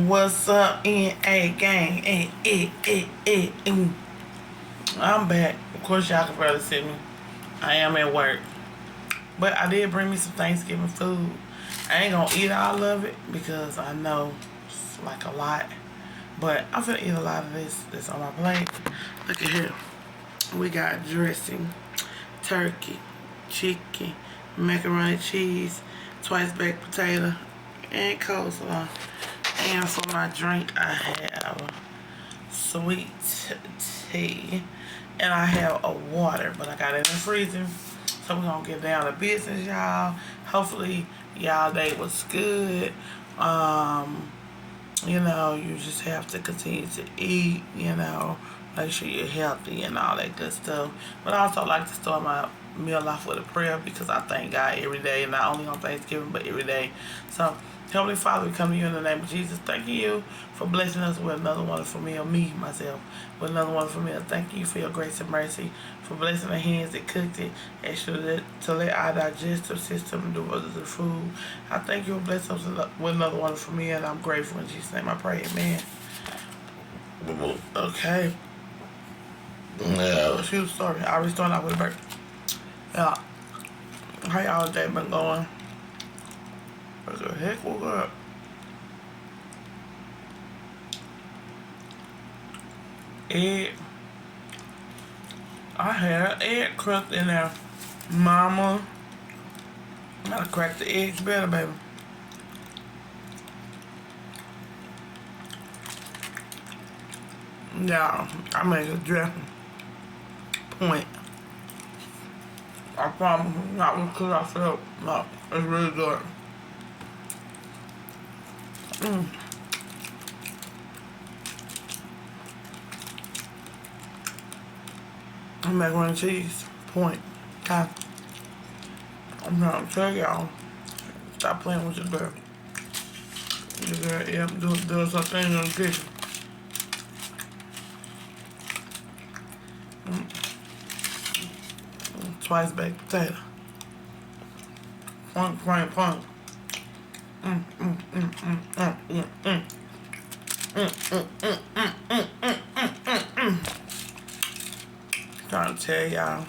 What's up, NA gang? I'm back. Of course, y'all can barely see me. I am at work. But I did bring me some Thanksgiving food. I ain't gonna eat all of it because I know it's like a lot. But I'm gonna eat a lot of this that's on my plate. Look at here. We got dressing, turkey, chicken, macaroni cheese, twice baked potato, and coleslaw. And for my drink, I have sweet tea, and I have a water, but I got it in the freezer. So we're gonna get down to business, y'all. Hopefully, y'all day was good. You know, you just have to continue to eat, you know, make sure you're healthy and all that good stuff. But I also like to start my meal off with a prayer because I thank God every day, not only on Thanksgiving, but every day. So, Heavenly Father, we come to you in the name of Jesus. Thank you for blessing us with another wonderful meal, myself, with another wonderful meal. Thank you for your grace and mercy, for blessing the hands that cooked it, and to let our digestive system do other the food. I thank you for blessing us with another wonderful meal, and I'm grateful. In Jesus' name I pray, amen. Okay. Yeah, she was starting. I already started out with a burp. Yeah. How y'all day been going? What the heck? Woke up. Egg. I had egg crust in there. Mama. Gotta crack the eggs better, baby. Yeah, I made a dressing. Point. I promise I'm not gonna cook myself. No, it's really good. Macaroni and cheese. Point. Okay. I'm trying to tell y'all. Stop playing with your girl. Your girl, yeah, doing something in the kitchen. Twice baked potato. Punk. Trying to tell y'all,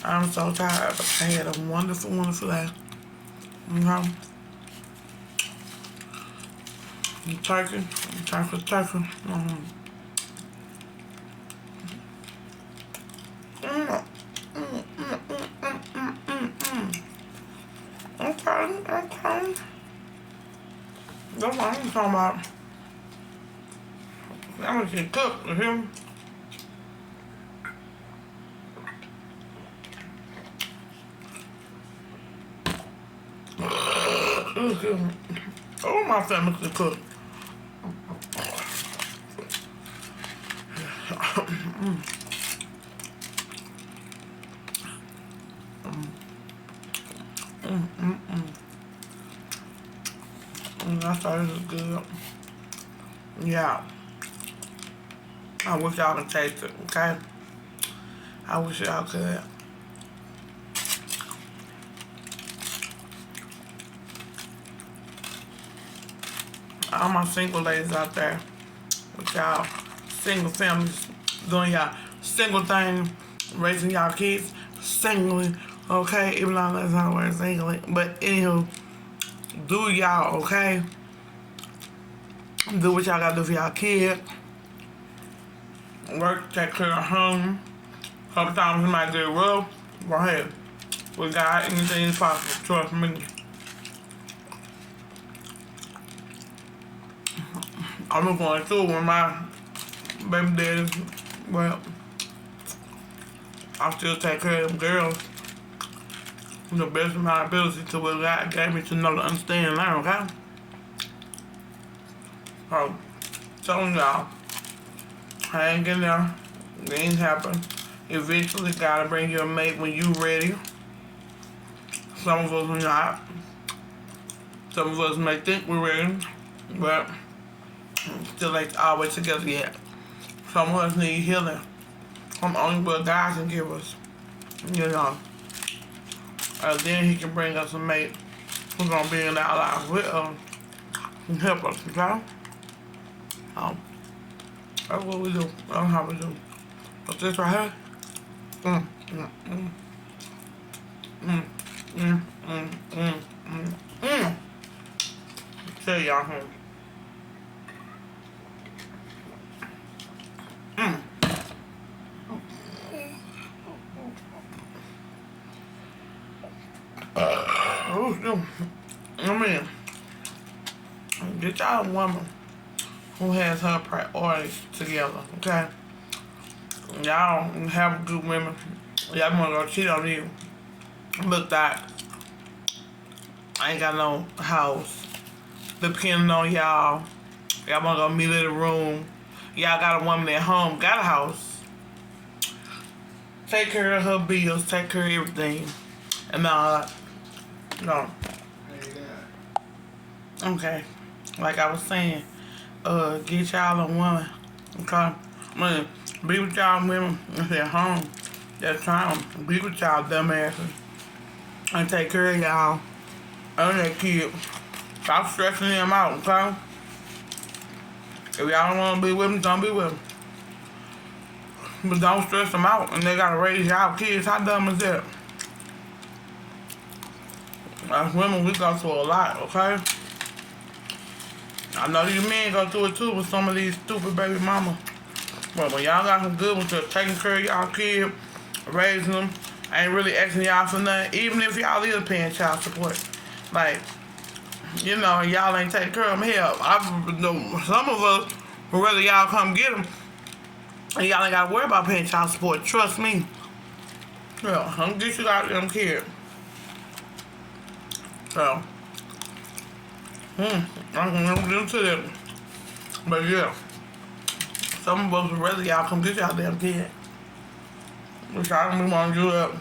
I'm so tired, but I had a wonderful day. Turkey. Okay. That's what I'm talking about. I'm gonna get cooked with him. Oh, my family can cook. I thought it was good. Yeah. I wish y'all could taste it, okay? I wish y'all could. All my single ladies out there, with y'all single families, doing y'all single thing, raising y'all kids singly, okay? Even though that's not the word singly. But anywho, do y'all, okay? Do what y'all gotta do for y'all kids. Work, take care of home. Sometimes it might get rough. Go ahead. With God, anything is possible. Trust me. I'm going through with my baby daddies. Well, I still take care of them girls to the best of my ability to what God gave me to know, to understand, and learn, okay? So, telling y'all, hang in there. Things happen. Eventually, God will bring you a mate when you ready. Some of us are not. Some of us may think we're ready, but still ain't always together yet. Some of us need healing from only what God can give us, you know. And then He can bring us a mate who's gonna be in our lives with us and help us, okay? That's what we do. That's how we do. What's this right here? Tell y'all here. I mean, get y'all a woman who has her priorities together, okay? Y'all have good women. Y'all wanna go cheat on you. Look, that I ain't got no house. Depending on y'all. Y'all wanna go meet in the room. Y'all got a woman at home, got a house. Take care of her bills, take care of everything. And no. Okay. Like I was saying, get y'all a woman. Okay? I mean, be with y'all women if they're home. That's time. Be with y'all dumbasses. And take care of y'all and their kids. Stop stressing them out, okay? If y'all don't want to be with them, don't be with them. But don't stress them out and they gotta raise y'all kids. How dumb is that? As women, we go through a lot, okay? I know you men go through it too with some of these stupid baby mamas. But when y'all got some good ones that taking care of y'all kids, raising them, ain't really asking y'all for nothing, even if y'all is paying child support. Like, you know, y'all ain't taking care of them. Hell, some of us would rather y'all come get them and y'all ain't got to worry about paying child support. Trust me. Yeah, I'm gonna get you out them kids. So, I'm gonna get into that. But yeah, some of us would rather y'all come get y'all damn kid. Which I don't even want to do that.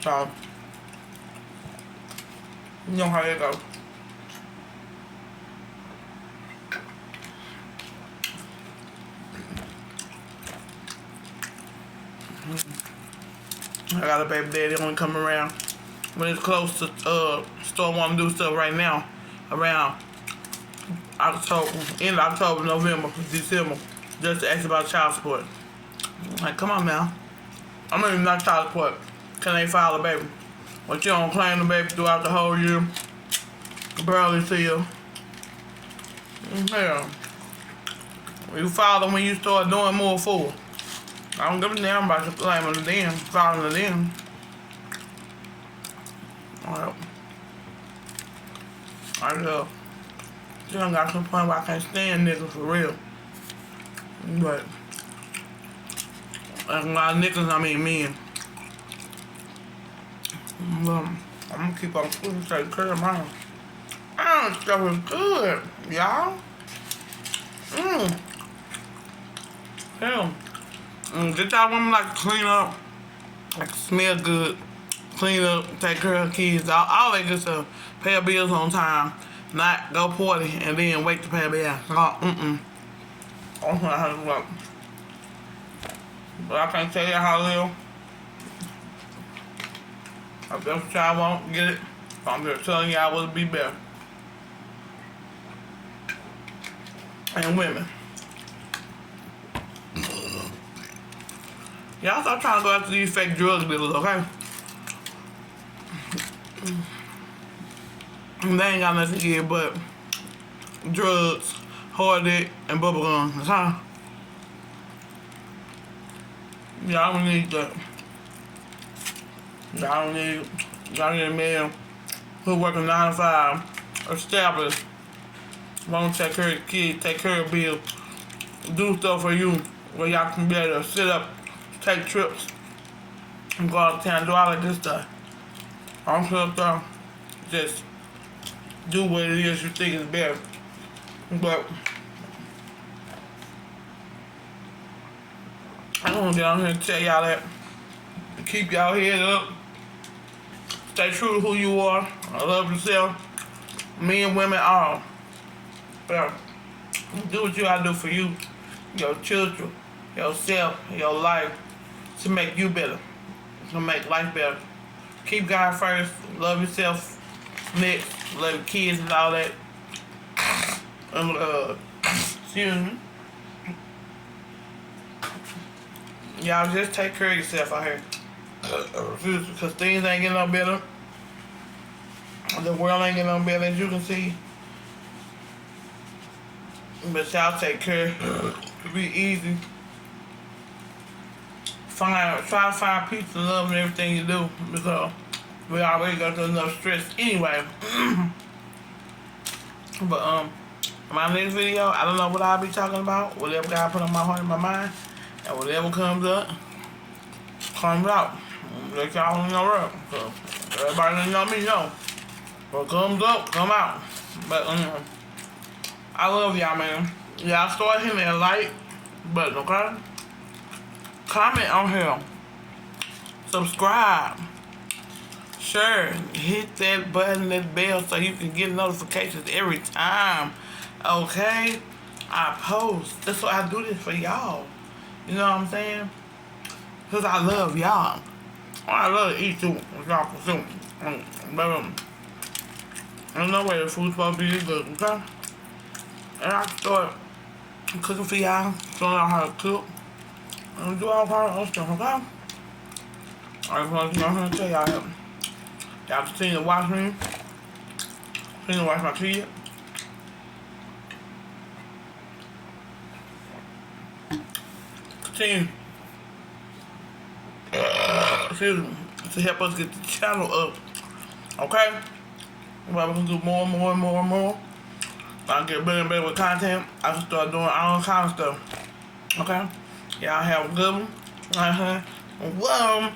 So, you know how it goes. I got a baby daddy only come around when it's close to store want to do stuff right now around October, end of October, November, December, just to ask about child support. Like, come on now. I mean, not child support. Can they file a baby? But you don't claim the baby throughout the whole year. Barely see you. Yeah. You file them when you start doing more for. I don't give a damn about you claiming the then, filing the then. Well, I done got some point where I can't stand niggas for real. But, like a lot of niggas, I mean men. I'm gonna keep on taking care of mine. Stuff is good, y'all. Hell. Get y'all women like to clean up, like smell good, clean up, take care of kids, all that good stuff. Pay your bills on time, not go party and then wait to pay a bill. That's not how it works. But I can't tell you how to live. If that's what y'all want, get it. I'm just telling y'all what would be better. And women. Y'all stop trying to go after these fake drug dealers, okay? They ain't got nothing to give but drugs, hard dick, and bubble gum, huh? Y'all don't need that. Y'all need a man who working 9 to 5, established, won't take care of the kids, take care of bills, do stuff for you where y'all can be able to sit up, take trips, and go out of town, do all of this stuff. I'm sure though, just do what it is you think is better. But I don't want to get on here and tell y'all that. Keep y'all head up. Stay true to who you are. I love yourself. Men, women, all. But do what you gotta do for you, your children, yourself, your life, to make you better, to make life better. Keep God first. Love yourself next. love the kids and all that. Excuse me. Y'all just take care of yourself out here. Because things ain't getting no better. The world ain't getting no better, as you can see. But y'all take care. It'll be easy. Try to find peace and love in everything you do. Because we already go through enough stress anyway. But my next video, I don't know what I'll be talking about. Whatever God put on my heart and my mind. And whatever comes up, comes out. Let y'all know. So everybody that know me know. What comes up, come out. But I love y'all, man. Y'all start hitting that like button, okay? Comment on here. Subscribe. Share. Hit that button, that bell, so you can get notifications every time. Okay? I post. That's why I do this for y'all. You know what I'm saying? Because I love y'all. I love to eat too. Y'all consume. But there's no way the food's supposed to be this good, okay? And I start cooking for y'all, showing y'all how to cook. And do all kinds of other stuff, okay? I just want to come here and tell y'all. Y'all continue to watch me. Continue to watch my kids. Continue to help us get the channel up. Okay? We're going to do more and more and more and more. I get better and better with content. I can start doing all kind of stuff. Okay? Y'all have a good one. Whoa.